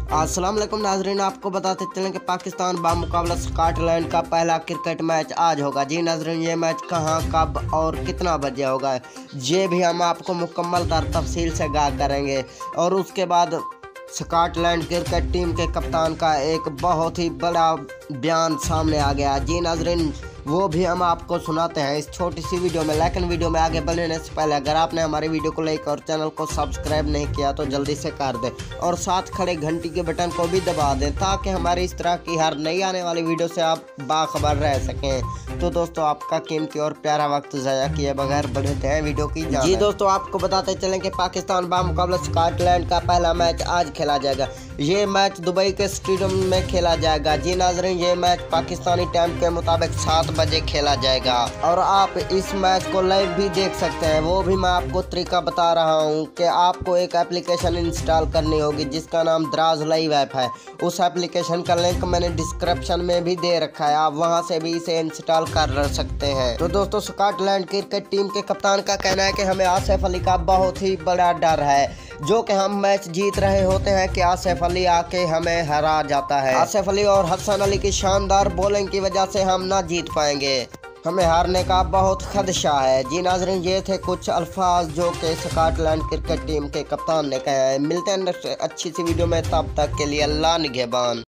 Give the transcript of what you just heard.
अस्सलाम वालेकुम नाजरीन, आपको बताते चलें कि पाकिस्तान बामुकाबला स्कॉटलैंड का पहला क्रिकेट मैच आज होगा। जी नाजरीन, ये मैच कहां, कब और कितना बजे होगा ये भी हम आपको मुकम्मल तफसील से आगाह करेंगे। और उसके बाद स्कॉटलैंड क्रिकेट टीम के कप्तान का एक बहुत ही बड़ा बयान सामने आ गया। जी नाजरीन, वो भी हम आपको सुनाते हैं इस छोटी सी वीडियो में। लेकिन वीडियो में आगे बढ़ने से पहले अगर आपने हमारी वीडियो को लाइक और चैनल को सब्सक्राइब नहीं किया तो जल्दी से कर दें और साथ खड़े घंटी के बटन को भी दबा दें ताकि हमारी इस तरह की हर नई आने वाली वीडियो से आप बाखबर रह सकें। तो दोस्तों, आपका कीमती और प्यारा वक्त ज़ाया किए बगैर बढ़ते हैं वीडियो की जान। जी दोस्तों, आपको बताते चलें कि पाकिस्तान बामुकाबला स्कॉटलैंड का पहला मैच आज खेला जाएगा। ये मैच दुबई के स्टेडियम में खेला जाएगा। जी नाजरीन, ये मैच पाकिस्तानी टाइम के मुताबिक 7 बजे खेला जाएगा और आप इस मैच को लाइव भी देख सकते हैं। वो भी मैं आपको तरीका बता रहा हूँ कि आपको एक एप्लीकेशन इंस्टॉल करनी होगी जिसका नाम दराज लाइव ऐप है। उस एप्लीकेशन का लिंक मैंने डिस्क्रिप्शन में भी दे रखा है, आप वहां से भी इसे इंस्टॉल कर सकते हैं। तो दोस्तों, स्कॉटलैंड क्रिकेट टीम के कप्तान का कहना है कि हमें आसिफ अली का बहुत ही बड़ा डर है, जो कि हम मैच जीत रहे होते हैं कि आसिफ अली आके हमें हरा जाता है। आसिफ अली और हसन अली की शानदार बॉलिंग की वजह से हम ना जीत पाएंगे, हमें हारने का बहुत खदशा है। जी नाजरीन, ये थे कुछ अल्फाज जो कि स्कॉटलैंड क्रिकेट टीम के कप्तान ने कहे हैं। मिलते हैं अच्छी सी वीडियो में, तब तक के लिए अल्लाह निगहबान।